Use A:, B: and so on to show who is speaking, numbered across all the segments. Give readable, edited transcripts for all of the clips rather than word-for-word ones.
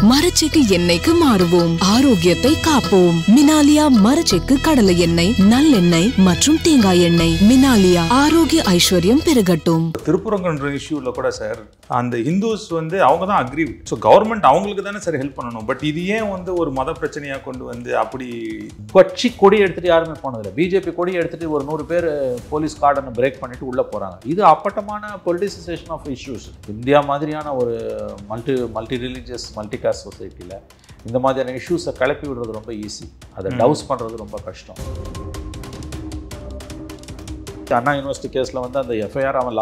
A: மரச்செக்கு எண்ணெய்க்கு மாறுவோம், ஆரோக்கியத்தை காப்போம். மினாலியா மரச்செக்கு கடலை எண்ணெய், நல்லெண்ணெய் மற்றும் தேங்காய் எண்ணெய். மினாலியா, ஆரோக்கிய ஐஸ்வர்யம் பெருகட்டும்.
B: திருப்புறங்கன்ற இஷ்யூல கூட சார் அந்த ஹிந்துஸ் வந்து அவங்க தான் அக்ரி. ஸோ கவர்மெண்ட் அவங்களுக்கு தானே சார் ஹெல்ப் பண்ணணும். பட் இது ஏன் வந்து ஒரு மத பிரச்சனையா கொண்டு வந்து அப்படி
C: கட்சி கொடி எடுத்துட்டு யாருமே போனதில்லை. பிஜேபி கொடி எடுத்துட்டு ஒரு 100 பேர் போலீஸ் கார்டனை பிரேக் பண்ணிட்டு உள்ள போறாங்க. இது அப்பட்டமான பொலிட்டிசைசேஷன் ஆஃப் இஷ்யூஸ். இந்தியா மாதிரியான ஒரு மல்டி ரிலீஜியஸ் மல்டி காஸ்ட் சொசைட்டியில் இந்த மாதிரியான இஷ்யூஸை கிளப்பி விடுறது ரொம்ப ஈஸி. அதை டவுஸ் பண்ணுறது ரொம்ப கஷ்டம். அண்ணா யூனிவர்சிட்டி கேஸில் வந்து அந்த எஃப்ஐஆர் அவன்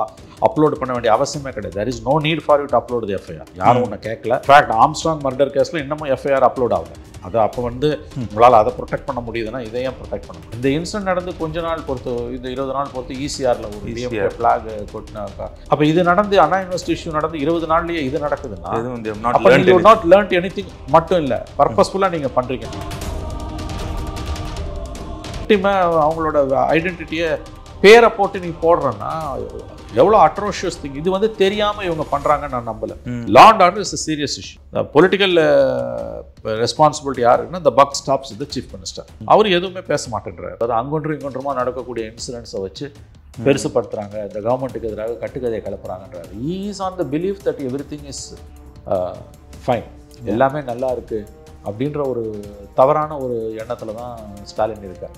C: அப்லோட் பண்ண வேண்டிய அவசியமே கிடையாது. there is no need for you to upload the FIR. யாரும் ஒன்று கேட்கல. இன்ஃபேக்ட் ஆம்ஸ்ட்ராங் மர்டர் கேஸில் இன்னமும் எஃப்ஐஆர் அப்லோட் ஆகல. அது அப்போ வந்து உங்களால் அதை ப்ரொடெக்ட் பண்ண முடியுதுன்னா இதையும் ப்ரொடெக்ட் பண்ண முடியும். இந்த இன்சிடென்ட் நடந்து கொஞ்ச நாள் பொறுத்து, இந்த 20 நாள் பொறுத்து ECRல ஒரு DMK ஃபிளாக் கொட்டினாக்கா. அப்போ இது நடந்து அண்ணா யூனிவர்சிட்டி இஷ்யூ நடந்து 20 நாள்லேயே இது நடக்குதுன்னா நாட் லேர்ன்ட் எனிதிங் மட்டும் இல்லை, பர்பஸ்ஃபுல்லாக நீங்கள் பண்ணுறீங்க. அவங்களோட ஐடென்டிட்டியை பேரை போட்டு நீ போடுறேன்னா எவ்வளோ அட்ரோஷியஸ் திங். இது வந்து தெரியாமல் இவங்க பண்ணுறாங்கன்னு நான் நம்பலை. Law and order is a serious issue. Political responsibility யாருன்னா the buck stops with the chief minister. அவர் எதுவுமே பேச மாட்டேன்றார். அதாவது அங்கொன்றும் இங்கொன்றுமா நடக்கக்கூடிய இன்சிடென்ட்ஸை வச்சு பெருசுப்படுத்துறாங்க, இந்த கவர்மெண்ட்டுக்கு எதிராக கட்டுக்கதையை கிளப்புறாங்கன்றார். he is on the belief that everything is fine, எல்லாமே நல்லா இருக்கு அப்படின்ற ஒரு தவறான ஒரு எண்ணத்தில் தான் ஸ்டாலின் இருக்கார்.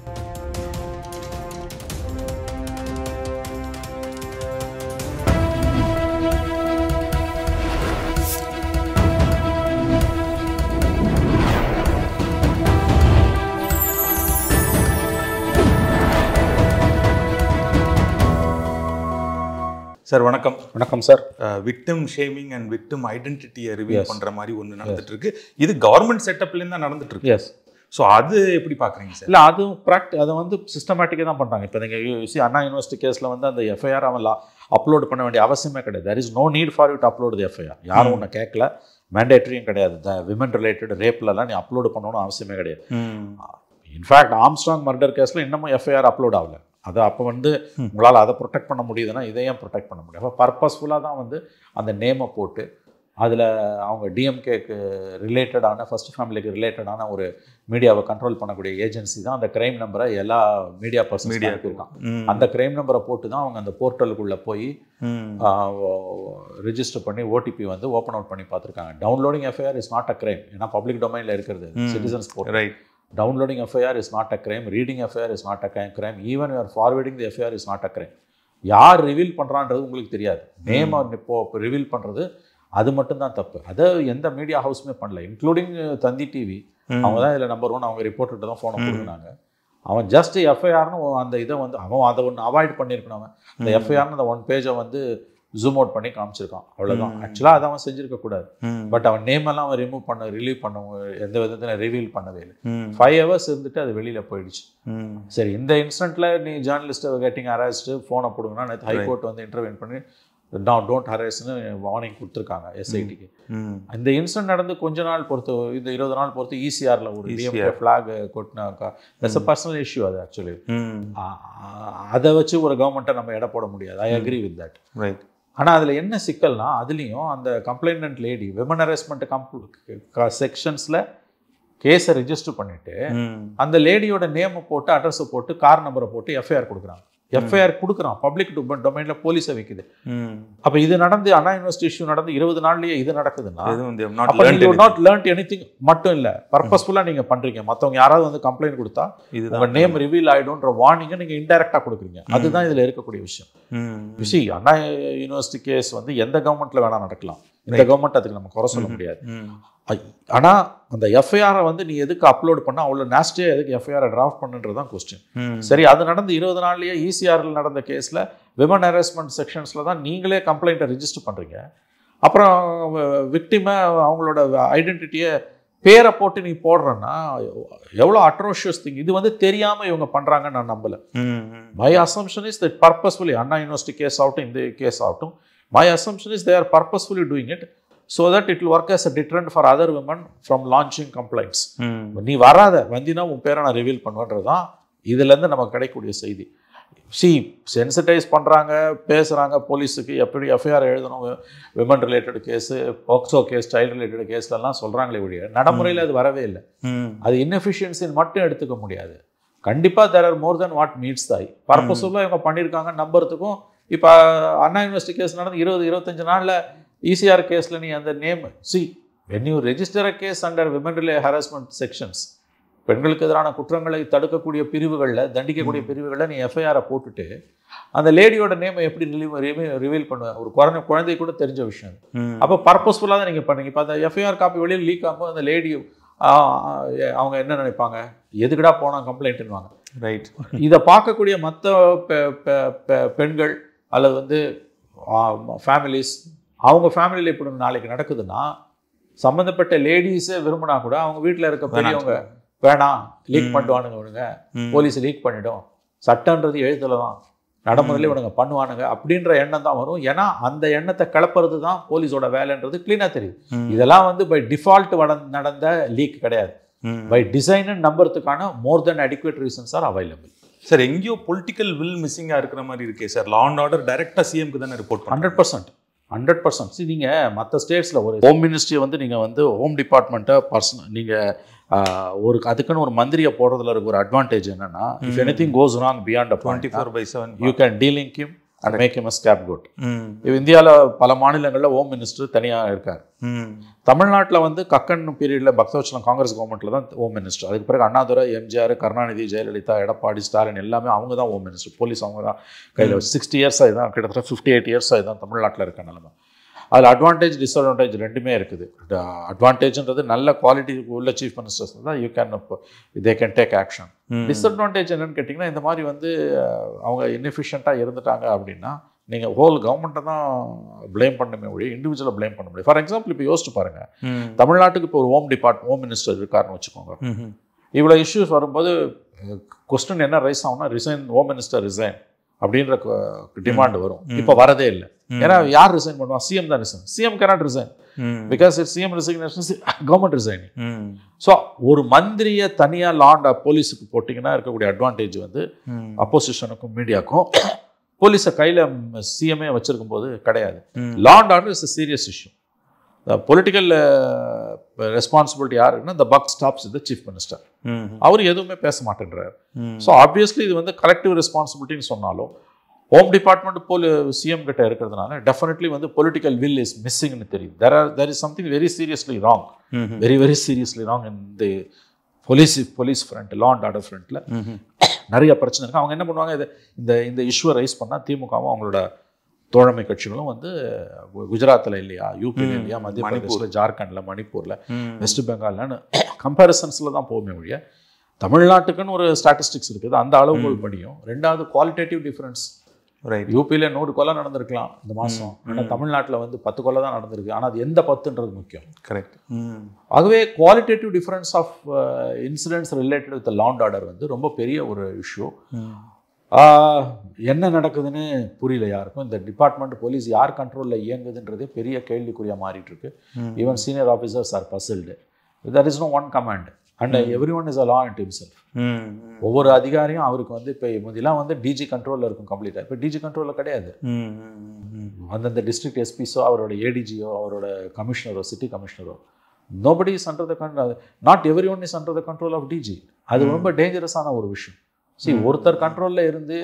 B: சார் வணக்கம்.
C: வணக்கம் sir.
B: Victim shaming and victim ஐடென்டிட்டியை ரிவீல் பண்ணுற மாதிரி ஒன்று நடந்துட்டு இருக்கு. இது கவர்மெண்ட் செட்டப்லேருந்து தான் நடந்துட்டு இருக்கு.
C: எஸ்.
B: ஸோ அது எப்படி பார்க்குறீங்க சார்?
C: இல்லை, அதுவும் அதை வந்து சிஸ்டமேட்டிக்காக தான் பண்ணுறாங்க. இப்போ நீங்கள் அண்ணா யூனிவர்சிட்டி கேஸில் வந்து அந்த எஃப்ஐஆர் அவன் அப்லோட் பண்ண வேண்டிய அவசியமே கிடையாது. there is no need for you to upload the FIR. யாரும் ஒன்று கேட்கல, மேண்டேட்டரியும் கிடையாது. விமன் ரிலேட்டட் ரேப்லலாம் நீ அப்லோடு பண்ணணும்னு அவசியமே கிடையாது. இன்ஃபேக்ட் ஆம்ஸ்ட்ராங் மர்டர் கேஸில் இன்னமும் எஃப்ஐஆர் அப்லோட் ஆகல. அது அப்போ வந்து உங்களால் அதை ப்ரொடெக்ட் பண்ண முடியுதுன்னா இதையும் ப்ரொடெக்ட் பண்ண முடியும். அப்போ பர்பஸ்ஃபுல்லாக தான் வந்து அந்த நேமை போட்டு அதில் அவங்க டிஎம்கேக்கு ரிலேட்டடான, ஃபர்ஸ்ட் ஃபேமிலிக்கு ரிலேட்டடான ஒரு மீடியாவை கண்ட்ரோல் பண்ணக்கூடிய ஏஜென்சி தான் அந்த கிரைம் நம்பரை எல்லா மீடியா பர்சன்ஸ்க்கு இருக்கான். அந்த கிரைம் நம்பரை போட்டு தான் அவங்க அந்த போர்ட்டலுக்குள்ளே போய் ரிஜிஸ்டர் பண்ணி ஓடிபி வந்து ஓப்பன் அவுட் பண்ணி பார்த்துருக்காங்க. Downloading FIR is not a crime. ஏன்னா பப்ளிக் டொமைனில் இருக்கிறது, citizens portal. Right. Downloading FIR is not a crime. Reading FIR is not a crime. Even you are forwarding the FIR is not a crime. யார் reveal பண்ணுறான்றது உங்களுக்கு தெரியாது. Name இப்போ reveal பண்ணுறது அது மட்டும்தான் தப்பு. அதை எந்த மீடியா ஹவுஸுமே பண்ணல, இன்க்ளூடிங் தந்தி டிவி. அவங்க தான் இதில் நம்பர் 1. அவங்க ரிப்போர்ட்டர்கிட்ட தான் ஃபோனை கொடுக்குறாங்க. அவன் ஜஸ்ட் எஃப்ஐஆர்னு அந்த இதை வந்து அவன் அதை ஒன்று அவாய்ட் பண்ணியிருக்கணும். அவன் அந்த எஃப்ஐஆர்னு அந்த 1 பேஜை வந்து ஜூம் அவுட் பண்ணி காமிச்சிருக்கான், அவ்வளோதான். ஆக்சுவலாக அதை அவன் செஞ்சிருக்க கூடாது. பட் அவன் நேம் எல்லாம் அவன் ரிலீவ் பண்ண எந்த விதத்தில் ரிவீல் பண்ணவே இல்லை. 5 hours இருந்துட்டு அது வெளியில் போயிடுச்சு. சரி, இந்த இன்ஸ்டன்ட்ல நீ ஜேர்னலிஸ்ட்டை கெட்டிங் ஹராஸ்டு ஃபோனை போடுங்கன்னா நேற்று ஹைகோர்ட் வந்து இன்டர்வென் பண்ணி டோன்ட் ஹராஸ்ன்னு வார்னிங் கொடுத்துருக்காங்க SITக்கு. இந்த இன்சிடென்ட் நடந்து கொஞ்ச நாள் பொறுத்து, இந்த 20 நாள் பொறுத்து ECRல ஒரு DMK ஃபிளாக் கொட்டினாக்கா. That's a personal issue. அது ஆக்சுவலி அதை வச்சு ஒரு கவர்மெண்ட்டை நம்ம எடை போட முடியாது. I agree with that. Right. ஆனால் அதில் என்ன சிக்கல்னா, அதுலேயும் அந்த கம்ப்ளைண்டன்ட் லேடி விமன் ஹராஸ்மெண்ட் செக்ஷன்ஸில் கேஸை ரிஜிஸ்டர் பண்ணிவிட்டு அந்த லேடியோட நேமை போட்டு அட்ரஸை போட்டு கார் நம்பரை போட்டு எஃப்ஐஆர் கொடுக்குறாங்க. எஃப்ஐஆர் கொடுக்குறான், பப்ளிக் டொமைனில் போலீஸை வைக்குது. அப்போ இது நடந்து அண்ணா யூனிவர்சிட்டி இஷ்யூ நடந்து 20 நாள்லேயே இது நடக்குதுன்னா நாட் லேர்ன்ட் எனிதிங் மட்டும் இல்லை, பர்பஸ்ஃபுல்லாக நீங்கள் பண்ணுறீங்க. மற்றவங்க யாராவது வந்து கம்ப்ளைண்ட் கொடுத்தா உங்கள் நேம் ரிவீல் ஆகிடும்ன்ற வார்னிங்கை நீங்கள் இன்டெரக்டாக கொடுக்குறீங்க. அதுதான் இதில் இருக்கக்கூடிய விஷயம். அண்ணா யூனிவர்சிட்டி கேஸ் வந்து எந்த கவர்மெண்ட்டில் வேணால் நடக்கலாம். இந்த கவர்மெண்ட் அதுக்கு நம்ம குறை சொல்ல முடியாது. ஆனால் அந்த எஃப்ஐஆரை வந்து நீ எதுக்கு அப்லோட் பண்ணால் அவ்வளோ நாஸ்டியாக எதுக்கு எஃப்ஐஆரை டிராஃப்ட் பண்ணுன்றது தான் கொஸ்டின். சரி, அது நடந்து 20 நாள்லேயே ECRல நடந்த கேஸில் விமன் ஹராஸ்மெண்ட் செக்ஷன்ஸில் தான் நீங்களே கம்ப்ளைண்ட்டை ரிஜிஸ்டர் பண்ணுறீங்க. அப்புறம் விக்டிமை அவங்களோட ஐடென்டிட்டியை பேரை போட்டு நீ போடுறேன்னா எவ்வளோ அட்ரோஷியஸ் திங். இது வந்து தெரியாமல் இவங்க பண்ணுறாங்கன்னு நான் நம்பலை. My assumption is that purposefully, Anna university case ஆகட்டும், இந்த கேஸ் ஆகட்டும், my assumption is they are purposefully doing it so that it will work as a deterrent for other women from launching complaints. நீ வராத வந்தினா உன் பேரை நான் ரிவீல் பண்ணுவேன்றது தான் இதுலேருந்து நமக்கு கிடைக்கக்கூடிய செய்தி. சென்சிட்டைஸ் பண்ணுறாங்க, பேசுகிறாங்க போலீஸுக்கு எப்படி எஃப்ஐஆர் எழுதணும், women related case, POCSO case, child related கேஸ்லாம் சொல்கிறாங்களே ஒழிய நடைமுறையில் அது வரவே இல்லை. அது இன்எஃபிஷியன்சின்னு மட்டும் எடுத்துக்க முடியாது. கண்டிப்பாக there are more than what meets the eye. பர்பஸ்ஃபுல்லாக இவங்க பண்ணியிருக்காங்க நம்புறதுக்கும். இப்போ அண்ணா யூனிவர்சிட்டி கேஸ் நடந்து 20-25 நாளில் ECR கேஸில் நீ அந்த name when you register a case under women harassment sections, பெண்களுக்கு எதிரான குற்றங்களை தடுக்கக்கூடிய பிரிவுகளில், தண்டிக்கக்கூடிய பிரிவுகளில் நீ எஃப்ஐஆரை போட்டுட்டு அந்த லேடியோட நேமை எப்படி ரிவீல் பண்ணுவேன்? ஒரு குழந்தை கூட தெரிஞ்ச விஷயம். அப்போ பர்பஸ்ஃபுல்லாக தான் நீங்கள் பண்ணுங்க. இப்போ அந்த எஃப்ஐஆர் காப்பி வெளியில் லீக் ஆகும்போது அந்த லேடி அவங்க என்ன நினைப்பாங்க? எதுக்கடா போனால் கம்ப்ளைண்ட்டுன்னுவாங்க. ரைட். இதை பார்க்கக்கூடிய மற்ற பெண்கள் அல்லது ஃபேமிலிஸ், அவங்க ஃபேமிலியில் இப்படி நாளைக்கு நடக்குதுன்னா சம்மந்தப்பட்ட லேடிஸே விரும்பினா கூட அவங்க வீட்டில் இருக்க பெரியவங்க வேணாம், லீக் பண்ணிடுவானுங்க இவனுங்க, போலீஸ் லீக் பண்ணிடும், சட்டன்றது எழுத்துல தான், நடைமுறையில் இவனுங்க பண்ணுவானுங்க அப்படின்ற எண்ணம் தான் வரும். ஏன்னா அந்த எண்ணத்தை கிளப்புறது தான் போலீஸோட வேலைன்றது கிளீனாக தெரியுது. இதெல்லாம் பை டிஃபால்ட் நடந்த லீக் கிடையாது. பை டிசைன் நம்புறதுக்கான more than adequate reasons are available.
B: Sir, எங்கேயோ பொலிட்டிக்கல் வில் மிஸ்ஸிங்காக இருக்கிற மாதிரி இருக்கே சார். லா அண்ட் ஆர்டர் டைரெக்டாக சிஎம்க்கு தானே ரிப்போர்ட்
C: 100%. நீங்கள் மற்ற ஸ்டேட்ஸில் ஒரு ஹோம் மினிஸ்ட்ரியை நீங்கள் ஹோம் டிபார்ட்மெண்ட்டை நீங்கள் அதுக்குன்னு ஒரு மந்திரியை போடுறதுல இருக்க ஒரு அட்வான்டேஜ் என்னன்னா, if anything goes wrong beyond 24/7 you can dealing him and make him a scapegoat. இப்போ இந்தியாவில் பல மாநிலங்களில் ஹோம் மினிஸ்டர் தனியாக இருக்கார். தமிழ்நாட்டில் கக்கன் பீரியடில் பக்தவச்சலம் காங்கிரஸ் கவர்மெண்ட்டில் தான் ஹோம் மினிஸ்டர். அதுக்கு பிறகு அண்ணாதுரை, எம்ஜிஆர், கருணாநிதி, ஜெயலலிதா, எடப்பாடி, ஸ்டாலின் எல்லாமே அவங்க தான் ஹோம் மினிஸ்டர். போலீஸ் அவங்க தான் கையில் 60 இயர்ஸாக தான், கிட்டத்தட்ட 58 இயர்ஸாக தான் தமிழ்நாட்டில் இருக்க நிலைமை. அதில் அட்வான்டேஜ் டிஸ்அட்வான்டேஜ் ரெண்டுமே இருக்குது. அட்வான்டேஜ்ன்றது நல்ல குவாலிட்டி உள்ள சீஃப் மினிஸ்டர்ஸ் தான் they can take action. Disadvantage என்னன்னு கேட்டிங்கன்னா, இந்த மாதிரி அவங்க இன்எஃபிஷியண்ட்டாக இருந்துட்டாங்க அப்படின்னா நீங்கள் ஹோல் கவர்மெண்ட்டை தான் ப்ளேம் பண்ணணுமே ஒழிய இண்டிவிஜுவலாக ப்ளேம் பண்ண முடியும். ஃபார் எக்ஸாம்பிள், இப்போ யோசிச்சு பாருங்கள், தமிழ்நாட்டுக்கு இப்போ ஒரு ஹோம் மினிஸ்டர் இருக்காருன்னு வச்சுக்கோங்க. இவ்வளோ இஷ்யூஸ் வரும்போது கொஸ்டின் என்ன ரைஸ் ஆகும்னா, ஹோம் மினிஸ்டர் ரிசைன் அப்படின்ற டிமாண்ட் வரும். இப்போ வரதே இல்லை. ஏன்னா யார் ரிசைன் பண்ணுவா? சிஎம் தான் resign. CM cannot resign because it's CM resignation, government resigning. So ஒரு மந்திரியை தனியாக லாண்டா போலீஸுக்கு போட்டிங்கன்னா இருக்கக்கூடிய அட்வான்டேஜ் அப்போசிஷனுக்கும் மீடியாவுக்கும் போலீஸை கையில் சிஎம்ஏ வச்சிருக்கும் போது கிடையாது. லா and order is a serious issue. Political responsibility யாருன்னா the buck stops with the chief minister. அவர் எதுவுமே பேச மாட்டேன்றார். ஸோ ஆப்வியஸ்லி இது கலெக்டிவ் ரெஸ்பான்சிபிலிட்டின்னு சொன்னாலும் ஹோம் டிபார்ட்மெண்ட் சிஎம் கிட்ட இருக்கிறதுனால டெஃபினெட்லி பொலிட்டிக்கல் வில் இஸ் மிஸ்ஸிங்னு தெரியுது. there is something very seriously wrong, very seriously wrong in the police front, law and order frontல நிறைய பிரச்சனை இருக்கு. அவங்க என்ன பண்ணுவாங்க, இந்த இஷ்யூவை ரைஸ் பண்ணால் திமுகவும் அவங்களோட தோழமை கட்சிகளும் குஜராத்தில் இல்லையா, யூபியில் இல்லையா, மத்திய பிரதேசில், ஜார்க்கண்டில், மணிப்பூரில், வெஸ்ட் பெங்கால்னு கம்பேரிசன்ஸில் தான் போகுமே ஒழிய தமிழ்நாட்டுக்குன்னு ஒரு ஸ்டாட்டிஸ்டிக்ஸ் இருக்குது. அந்த அளவுகள் படியும். ரெண்டாவது குவாலிட்டேட்டிவ் டிஃப்ரென்ஸ். யூபியில் 100 கொலை நடந்திருக்கலாம் இந்த மாதம், ஆனால் தமிழ்நாட்டில் 10 கொலை தான் நடந்திருக்கு. ஆனால் அது எந்த 10ன்றது முக்கியம். கரெக்ட். ஆகவே qualitative difference of incidents related with law and order ரொம்ப பெரிய ஒரு இஷ்யூ. என்ன நடக்குதுன்னு புரியல யாருக்கும். இந்த டிபார்ட்மெண்ட் போலீஸ் யார் கண்ட்ரோலில் இயங்குதுன்றதே பெரிய கேள்விக்குறியாக மாறிட்டு இருக்கு. Even senior officers are puzzled. there is no one command and everyone is a law unto himself. ஒவ்வொரு அதிகாரியும் அவருக்கு இப்போ இதெல்லாம் டிஜி கண்ட்ரோலில் இருக்கும் கம்ப்ளீட்டாக. இப்போ டிஜி கண்ட்ரோலில் கிடையாது. அந்தந்த டிஸ்ட்ரிக்ட் எஸ்பிஸோ, அவரோட ஏடிஜியோ, அவரோட கமிஷனரோ, city கமிஷனரோ, nobody is under the control, not everyone is under the control of DG. அது ரொம்ப டேஞ்சரஸான ஒரு விஷயம். ஒருத்தர் கண்ட்ரோலில் இருந்து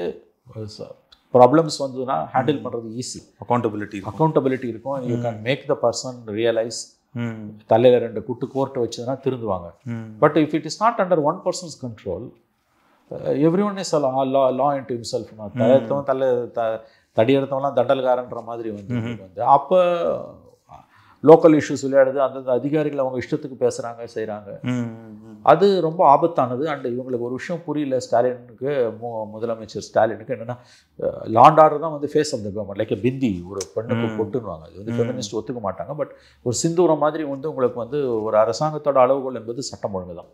C: ப்ராப்ளம்ஸ் வந்ததுன்னா ஹேண்டில் பண்ணுறது ஈஸி. அக்கௌண்டபிலிட்டி இருக்கும். You can make the person realise. தலையில் 2 குட்டு கோர்ட்டை வச்சதுன்னா திருந்துவாங்க. But if it is not under one person's control, every one is law into himself. தடி எடுத்தவங்களாம் தண்டல்காரன்ற மாதிரி அப்போ லோக்கல் இஷ்யூஸ் விளையாடுது. அந்தந்த அதிகாரிகள் அவங்க இஷ்டத்துக்கு பேசுகிறாங்க, செய்கிறாங்க. அது ரொம்ப ஆபத்தானது. அண்ட் இவங்களுக்கு ஒரு விஷயம் புரியல ஸ்டாலினுக்கு, முதலமைச்சர் ஸ்டாலினுக்கு என்னென்னா, லா அண்ட் ஆர்டர் தான் face of the government. Like பிந்தி ஒரு பெண்ணுக்கு பொட்டுன்னுவாங்க. அது ஃபெமினிஸ்ட் ஒத்துக்க மாட்டாங்க. பட் ஒரு சிந்தூரம் மாதிரி உங்களுக்கு ஒரு அரசாங்கத்தோட அளவுகோல் என்பது சட்டம் ஒழுங்கு தான்.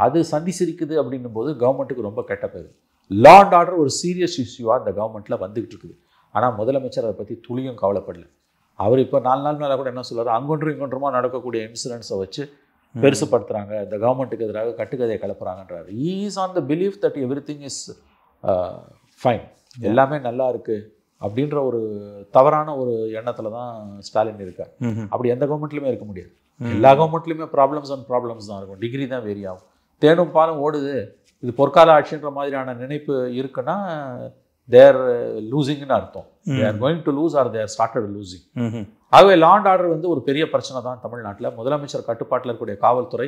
C: அது சந்தி சிரிக்குது அப்படின்னும் போது கவர்மெண்ட்டுக்கு ரொம்ப கெட்ட பேர். லா அண்ட் ஆர்டர் ஒரு சீரியஸ் இஷ்யூவாக இந்த கவர்மெண்ட்டில் வந்துகிட்டு இருக்குது. ஆனால் முதலமைச்சர் அதை பற்றி துளியும் கவலைப்படல. அவர் இப்போ 4 நாள் மேலே கூட என்ன சொல்கிறார், அங்கொன்றும் இங்கொன்றுமா நடக்கக்கூடிய இன்சிடென்ட்ஸை வச்சு பெருசுப்படுத்துகிறாங்க, இந்த கவர்மெண்ட்டுக்கு எதிராக கட்டுக்கதையை கிளப்புறாங்கன்றார். He's on the belief that every thing is fine. எல்லாமே நல்லா இருக்குது அப்படின்ற ஒரு தவறான ஒரு எண்ணத்தில் தான் ஸ்டாலின் இருக்கார். அப்படி எந்த கவர்மெண்ட்லையுமே இருக்க முடியாது. எல்லா கவர்மெண்ட்லையுமே ப்ராப்ளம்ஸ் தான் இருக்கும். டிகிரி தான் வேரி ஆகும். தேனும் பாலும் ஓடுது, இது பொற்கால ஆட்சின்ற மாதிரியான நினைப்பு இருக்குன்னா தேர் லூசிங்னு அர்த்தம். They're going to lose or they're started losing. ஆகவே லா அண்ட் ஆர்டர் வந்து ஒரு பெரிய பிரச்சனை தான் தமிழ்நாட்டில். முதலமைச்சர் கட்டுப்பாட்டில் இருக்கக்கூடிய காவல்துறை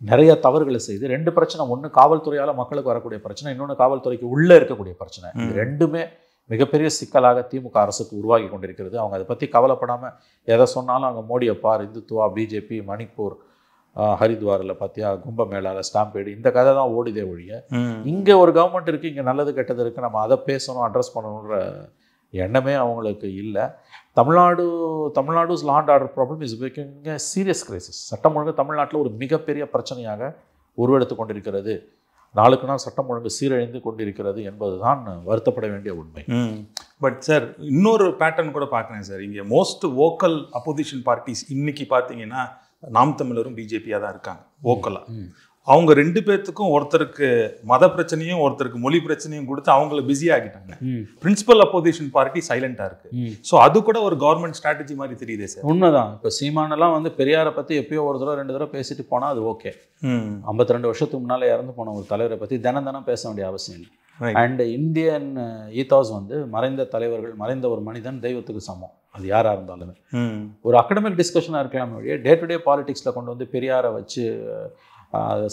C: நிறைய தவறுகளை செய்து 2 பிரச்சனை. ஒன்று காவல்துறையால் மக்களுக்கு வரக்கூடிய பிரச்சனை, இன்னொன்று காவல்துறைக்கு உள்ளே இருக்கக்கூடிய பிரச்சனை. இது ரெண்டுமே மிகப்பெரிய சிக்கலாக திமுக அரசுக்கு உருவாகி கொண்டிருக்கிறது. அவங்க அதை பற்றி கவலைப்படாமல் எதை சொன்னாலும் அவங்க மோடியை பார், இந்துத்துவா, பிஜேபி, மணிப்பூர், ஹரித்வாரில் பார்த்தியா கும்பமேளாவில் ஸ்டாம்பேடு, இந்த கதை தான் ஓடிதே ஒழிய இங்கே ஒரு கவர்மெண்ட் இருக்குது, இங்கே நல்லது கெட்டது இருக்குது, நம்ம அதை பேசணும், அட்ரஸ் பண்ணணுன்ற எண்ணமே அவங்களுக்கு இல்லை. Tamil Nadu's law and order problem is becoming a serious crisis. சட்டம் ஒழுங்கு தமிழ்நாட்டில் ஒரு மிகப்பெரிய பிரச்சனையாக உருவெடுத்து கொண்டிருக்கிறது. நாளுக்கு நாள் சட்டம் ஒழுங்கு சீரழிந்து கொண்டிருக்கிறது என்பதுதான் வருத்தப்பட வேண்டிய உண்மை.
B: பட் சார், இன்னொரு பேட்டர்ன் கூட பார்க்குறேன் சார். இங்கே மோஸ்ட் வோக்கல் அப்போசிஷன் பார்ட்டிஸ் இன்னைக்கு பார்த்தீங்கன்னா நாம் தமிழரும் பிஜேபியாக தான் இருக்காங்க வோக்கலாக. அவங்க 2 பேர்த்துக்கும் ஒருத்தருக்கு மத பிரச்சனையும் ஒருத்தருக்கு மொழி பிரச்சனையும் கொடுத்து அவங்கள பிஸி ஆகிட்டாங்க. பிரின்சிபல் அப்போசிஷன் பார்ட்டி சைலண்டா இருக்கு. ஸோ அது கூட ஒரு கவர்மெண்ட் ஸ்ட்ராட்டஜி மாதிரி தெரியுதே சார்.
C: உண்மைதான். இப்போ சீமானெல்லாம் வந்து பெரியாரை பற்றி எப்பயோ ஒரு தடவை 2 தடவை பேசிட்டு போனால் அது ஓகே. 52 வருஷத்துக்கு முன்னால் இறந்து போன ஒரு தலைவரை பற்றி தினம் பேச வேண்டிய அவசியம் இல்லை. அண்ட் இந்தியன் ஈத்தாஸ் வந்து மறைந்த தலைவர்கள், மறைந்த ஒரு மனிதன் தெய்வத்துக்கு சமம், அது யாராக இருந்தாலுமே. ஒரு அகடமிக் டிஸ்கஷனாக இருக்கலாம் வழியே டே டு டே பாலிடிக்ஸில் கொண்டு வந்து பெரியாரை வச்சு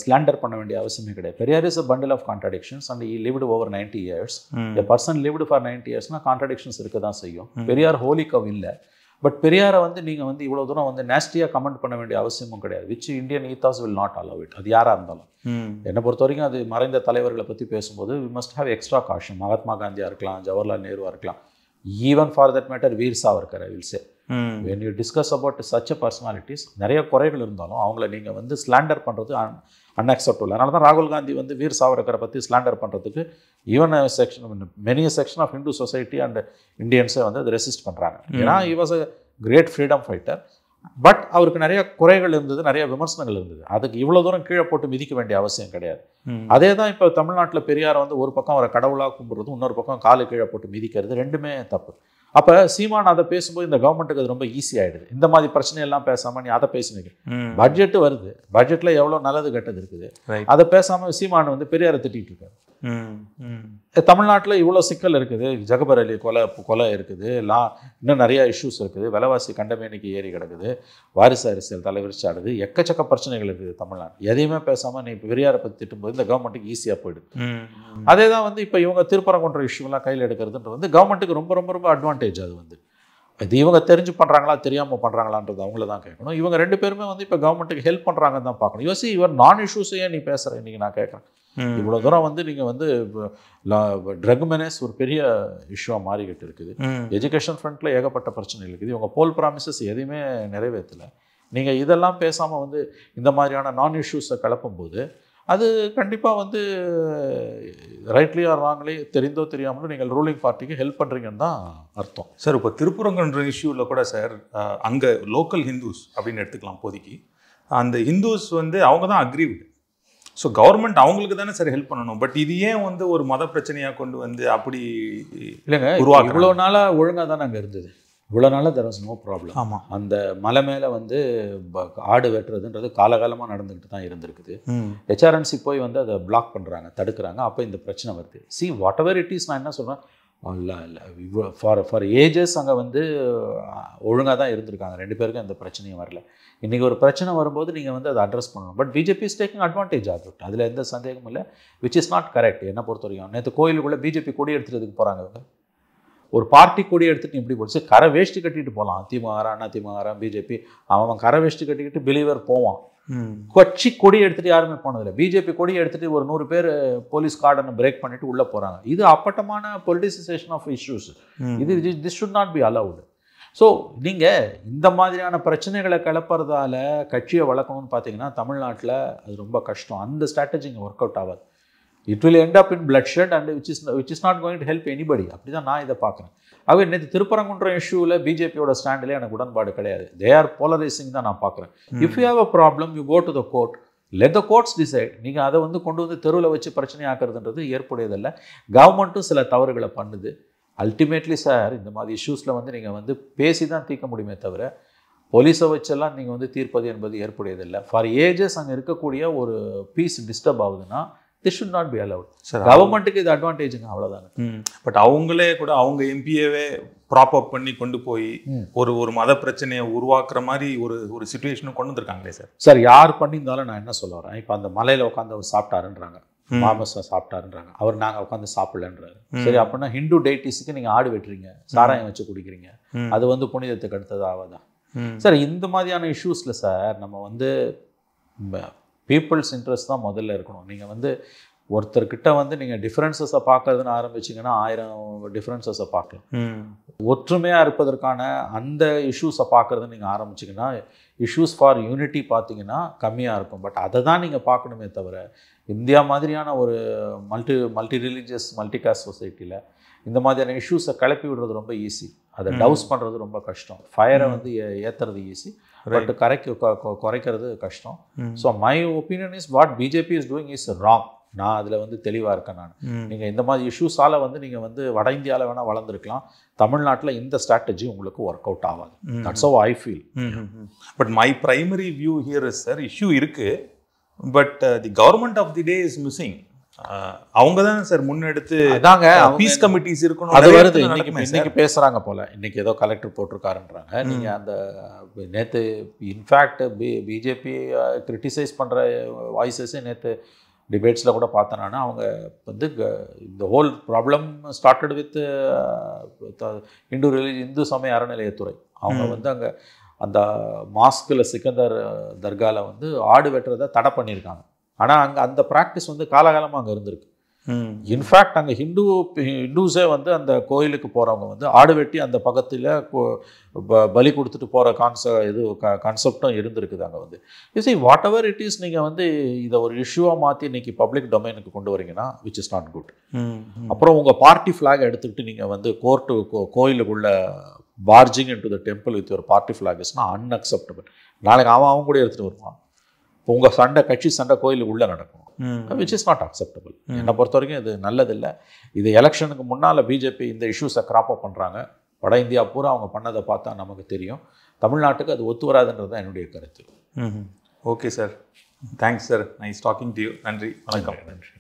C: ஸ்லாண்டர் பண்ண வேண்டிய அவசியமே கிடையாது. Periyar is a bundle of contradictions and he lived over 90 years. A person lived for 90 yearsனா கான்ட்ராடிக்ஷன்ஸ் இருக்க தான் செய்யும். பெரியார் ஹோலி கவ் இல்லை. பட் பெரியாரை வந்து நீங்கள் வந்து இவ்வளோ தூரம் வந்து நேஸ்டியாக கமெண்ட் பண்ண வேண்டிய அவசியமும் கிடையாது. Which Indian ethos will not allow it. அது யாராக இருந்தாலும். என்னை பொறுத்த வரைக்கும் அது மறைந்த தலைவர்களை பற்றி பேசும்போது we must have extra caution. Mahatma காந்தியாக இருக்கலாம், ஜவஹர்லால் நேருவாக இருக்கலாம், even for that matter Veer Savarkar. I will say when you discuss about such a personalities, நிறைய குறைகள் இருந்தாலும் அவங்கள நீங்கள் வந்து ஸ்லாண்டர் பண்ணுறது அன்அக்செப்டபிள். அதனால தான் ராகுல் காந்தி வந்து வீர் சாவர்கரை பற்றி ஸ்லாண்டர் பண்ணுறதுக்கு even many section of Hindu society and இந்தியன்ஸை வந்து அதை ரெசிஸ்ட் பண்ணுறாங்க. ஏன்னா he was a great freedom fighter. But அவருக்கு நிறைய குறைகள் இருந்தது, நிறைய விமர்சனங்கள் இருந்தது. அதுக்கு இவ்வளோ தூரம் கீழே போட்டு மிதிக்க வேண்டிய அவசியம் கிடையாது. அதே தான் இப்போ தமிழ்நாட்டில் பெரியாரை வந்து ஒரு பக்கம் அவரை கடவுளாக கும்பிட்றது, இன்னொரு பக்கம் காலு கீழே போட்டு மிதிக்கிறது, ரெண்டுமே தப்பு. அப்போ சீமான் அதை பேசும்போது இந்த கவர்மெண்ட்டுக்கு அது ரொம்ப ஈஸி ஆகிடுது. இந்த மாதிரி பிரச்சனையெல்லாம் பேசாமல் நீ அதை பேசினீங்க. பட்ஜெட்டு வருது, பட்ஜெட்டில் எவ்வளோ நல்லது கெட்டது இருக்குது, அதை பேசாமல் சீமான் வந்து பெரியாரை திட்டிகிட்டு இருக்காரு. தமிழ்நாட்டில் இவ்வளோ சிக்கல் இருக்குது, ஜகபர் அலி கொலை இருக்குது, இன்னும் நிறையா இஷ்யூஸ் இருக்குது, விலைவாசி கண்டமேனிக்கு ஏறி கிடக்குது, வாரிசு அரசியல் தலைவிரிச்சாடுது, எக்கச்சக்க பிரச்சனைகள் இருக்குது தமிழ்நாடு. எதையுமே பேசாமல் நீ பெரியாரை பற்றி திட்டும்போது இந்த கவர்மெண்ட்டுக்கு ஈஸியாக போயிடுது. அதே தான் வந்து இப்போ இவங்க திருப்பரங்குன்ற இஷ்யூலாம் கையில் எடுக்கிறதுன்றது வந்து கவர்மெண்ட்டுக்கு ரொம்ப ரொம்ப ரொம்ப அட்வான்டேஜ். அது வந்து இது இவங்க தெரிஞ்சு பண்ணுறாங்களா தெரியாமல் பண்ணுறாங்களான்றது அவங்கள தான் கேட்கணும். இவங்க 2 பேருமே வந்து இப்போ கவர்மெண்ட்டுக்கு ஹெல்ப் பண்ணுறாங்கன்னு தான் பார்க்கணும். யோசி, இவர் நான் இஷ்யூஸையே நீ பேசுகிறேன் இன்றைக்கி நான் கேட்குறேன். இவ்வளோ தூரம் வந்து நீங்கள் வந்து ட்ரக் மெனேஸ் ஒரு பெரிய இஷ்யூவாக மாறிக்கிட்டு இருக்குது. எஜுகேஷன் ஃப்ரண்ட்டில் ஏகப்பட்ட பிரச்சனை இருக்குது. இவங்க போல் ப்ராமிசஸ் எதையுமே நிறைவேற்றலை. நீங்கள் இதெல்லாம் பேசாமல் வந்து இந்த மாதிரியான நான் இஷ்யூஸை கிளப்பும்போது அது கண்டிப்பாக வந்து ரைட்லி ஆர் ராங்லி தெரிந்தோ தெரியாமலோ நீங்கள் ரூலிங் பார்ட்டிக்கு ஹெல்ப் பண்ணுறீங்கன்னு தான் அர்த்தம்.
B: சார், இப்போ திருப்பரங்குன்ற இஷ்யூவில் கூட சார் அங்கே லோக்கல் ஹிந்துஸ் அப்படின்னு எடுத்துக்கலாம். இப்போதைக்கு அந்த ஹிந்துஸ் வந்து அவங்க தான் அக்ரீவ்டு. ஸோ கவர்மெண்ட் அவங்களுக்கு தானே சார் ஹெல்ப் பண்ணணும். பட் இது ஏன் வந்து ஒரு மத பிரச்சனையாக கொண்டு வந்து அப்படி
C: இல்லைங்க, இவ்வளோ நாளாக ஒழுங்காக தான் அங்கே இருந்தது. இவ்வளோ நாளாக தெர் வாஸ் நோ ப்ராப்ளம்.
B: ஆமாம்,
C: அந்த மலை மேலே வந்து ஆடு வெட்டுறதுன்றது காலகாலமாக நடந்துக்கிட்டு தான் இருந்திருக்குது. ஹெச்ஆர்என்சி போய் வந்து அதை பிளாக் பண்ணுறாங்க, தடுக்கிறாங்க. அப்போ இந்த பிரச்சனை வருது. See what ever it is, நான் என்ன சொல்கிறேன், இல்லை ஃபார் ஏஜஸ் அங்கே வந்து ஒழுங்காக தான் இருந்திருக்காங்க. 2 பேருக்கும் எந்த பிரச்சனையும் வரல. இன்றைக்கி ஒரு பிரச்சனை வரும்போது நீங்கள் வந்து அதை அட்ரஸ் பண்ணணும். But BJP is taking advantage of it. அதில் எந்த சந்தேகமும் இல்லை. Which is not correct. என்ன பொறுத்த வரைக்கும் நேற்று கோயிலுக்குள்ளே பிஜேபி கொடி எடுத்துகிறதுக்கு போகிறாங்க. இவங்க ஒரு பார்ட்டி கொடி எடுத்துகிட்டு இப்படி போச்சு, கரை வேஷ்டி கட்டிட்டு போகலாம். திமுக அண்ணா திமுக பிஜேபி அவன் கரை வேஷ்டி கட்டிக்கிட்டு பிலீவர் போவான். கட்சி கொடி எடுத்துகிட்டு யாருமே போனதில்லை. பிஜேபி கொடி எடுத்துகிட்டு ஒரு 100 பேர் போலீஸ் கார்டனை பிரேக் பண்ணிவிட்டு உள்ளே போகிறாங்க. இது அப்பட்டமான politicisation of issues. This should not be allowed. So நீங்கள் இந்த மாதிரியான பிரச்சனைகளை கிளப்புறதால கட்சியை வளர்க்கணும்னு பார்த்தீங்கன்னா தமிழ்நாட்டில் அது ரொம்ப கஷ்டம். அந்த ஸ்ட்ராட்டஜி இங்கே ஒர்க் அவுட் ஆகாது. It will end up in bloodshed and which is not going to help anybody. அப்படி தான் நான் இதை பார்க்குறேன். ஆகவே நேற்று திருப்பரங்குன்ற இஷ்யூவில் பிஜேபியோட ஸ்டாண்டில் எனக்கு உடன்பாடு கிடையாது. தே ஆர் போலரைசிங் தான் நான் பார்க்குறேன். If you have a problem you go to the court, let the courts decide. நீங்கள் அதை வந்து கொண்டு வந்து தெருவில் வச்சு பிரச்சனையாக்குறதுன்றது ஏற்புடையதில்லை. கவர்மெண்ட்டும் சில தவறுகளை பண்ணுது. அல்டிமேட்லி சார் இந்த மாதிரி இஷ்யூஸில் வந்து நீங்கள் வந்து பேசி தான் தீர்க்க முடியுமே தவிர போலீஸை வச்செல்லாம் நீங்கள் வந்து தீர்ப்பது என்பது ஏற்புடையதில்லை. ஃபார் ஏஜஸ் அங்கே இருக்கக்கூடிய ஒரு பீஸ் டிஸ்டர்ப் ஆகுதுன்னா this should not B allowed. கவர்மெண்ட்டுக்கு இது அட்வான்டேஜுங்க, அவ்வளோதாங்க.
B: பட் அவங்களே கூட அவங்க எம்பிஏவே ப்ராப் அப் பண்ணி கொண்டு போய் ஒரு மத பிரச்சனையை உருவாக்குற மாதிரி ஒரு சுச்சுவேஷனும் கொண்டு வந்திருக்காங்களே சார்.
C: சார் யார் பண்ணியிருந்தாலும் நான் என்ன சொல்ல வரேன், இப்போ அந்த மலையில் உட்காந்து அவர் சாப்பிட்டாருன்றாங்க, மாமசா சாப்பிட்டாருன்றாங்க, அவர் நாங்கள் உட்காந்து சாப்பிடலன்றாரு. சரி, அப்படின்னா ஹிந்து டெய்டிஸுக்கு நீங்கள் ஆடு வெட்டுறீங்க, சாராயம் வச்சு குடிக்கிறீங்க, அது வந்து புனிதத்துக்கு அடுத்தது ஆகாதான் சார்? இந்த மாதிரியான இஷ்யூஸில் சார் நம்ம வந்து பீப்புள்ஸ் இன்ட்ரெஸ்ட் தான் முதல்ல இருக்கணும். நீங்கள் வந்து ஒருத்தர்கிட்ட வந்து நீங்கள் டிஃப்ரென்சஸை பார்க்கறதுன்னு ஆரம்பிச்சிங்கன்னா 1000 டிஃப்ரென்சஸை பார்க்கலாம். ஒற்றுமையாக இருப்பதற்கான அந்த இஷ்யூஸை பார்க்குறதுன்னு நீங்கள் ஆரம்பிச்சிங்கன்னா இஷ்யூஸ் ஃபார் யூனிட்டி பார்த்தீங்கன்னா கம்மியாக இருக்கும். பட் அதை தான் நீங்கள் பார்க்கணுமே தவிர இந்தியா மாதிரியான ஒரு மல்டி ரிலீஜியஸ் மல்டி காஸ்ட் சொசைட்டியில் இந்த மாதிரியான இஷ்யூஸை கிளப்பி விடுறது ரொம்ப ஈஸி, அதை டவுஸ் பண்ணுறது ரொம்ப கஷ்டம். ஃபயரை வந்து ஏற்றுறது ஈஸி, பட் குறைக்கிறது கஷ்டம். So my opinion is what BJP is doing is wrong. நான் அதில் வந்து தெளிவாக இருக்கேன். நான் நீங்கள் இந்த மாதிரி இஷ்யூஸால் வந்து நீங்கள் வந்து வட இந்தியாவில் வேணால் வளர்ந்துருக்கலாம், தமிழ்நாட்டில் இந்த ஸ்ட்ராட்டஜி உங்களுக்கு ஒர்க் அவுட் ஆகாது. That's how I feel.
B: But my primary view here is sir, issue இருக்குது, but the government of the day is missing. அவங்க தான் சார் முன்னெடுத்து பீஸ் கமிட்டிஸ் இருக்கணும்.
C: அது வருது, இன்னைக்கு பேசுகிறாங்க போல், இன்னைக்கு ஏதோ கலெக்டர் போட்டிருக்காருன்றாங்க. நீங்கள் அந்த நேற்று இன்ஃபேக்ட் பிஜேபி கிரிட்டிசைஸ் பண்ணுற வாய்ஸஸே நேற்று டிபேட்ஸில் கூட பார்த்தேன்னா அவங்க வந்து இந்த whole problem started with Hindu சமய அறநிலையத்துறை. அவங்க வந்து அங்கே அந்த மாஸ்கில் சிக்கந்தர் தர்காவில் வந்து ஆடு வெட்டுறதை தடை பண்ணியிருக்காங்க. ஆனால் அங்கே அந்த ப்ராக்டிஸ் வந்து காலகாலமாக அங்கே இருந்திருக்கு. இன்ஃபேக்ட் அங்கே ஹிந்துஸே வந்து அந்த கோயிலுக்கு போகிறவங்க வந்து ஆடு வெட்டி அந்த பக்கத்தில் பலி கொடுத்துட்டு போகிற கான்செப்டும் இருந்திருக்குது அங்கே வந்து. You what ever it is, நீங்கள் வந்து இதை ஒரு இஷ்யூவாக மாற்றி இன்றைக்கி பப்ளிக் டொமைனுக்கு கொண்டு வரீங்கன்னா விச் இஸ் நாட் குட். அப்புறம் உங்கள் பார்ட்டி ஃப்ளாக் எடுத்துக்கிட்டு நீங்கள் வந்து கோயிலுக்குள்ள barging into the temple with your party flag இஸ்னா அன்அக்செப்டபிள். நாளைக்கு அவன் கூட எடுத்துகிட்டு வருவான். இப்போ உங்கள் கட்சி சண்டை கோயிலுக்கு உள்ளே நடக்கும், விச் இஸ் நாட் அக்செப்டபிள். என்னை பொறுத்த வரைக்கும் இது நல்லதில்லை. இது எலெக்ஷனுக்கு முன்னால் பிஜேபி இந்த இஷ்யூஸை கிராப் அப் பண்ணுறாங்க. வட இந்தியா பூரா அவங்க பண்ணதை பார்த்தா நமக்கு தெரியும். தமிழ்நாட்டுக்கு அது ஒத்து வராதுன்றது தான் என்னுடைய கருத்து.
B: Okay sir, thanks sir, nice talking to you. நன்றி, வணக்கம்.
C: நன்றி.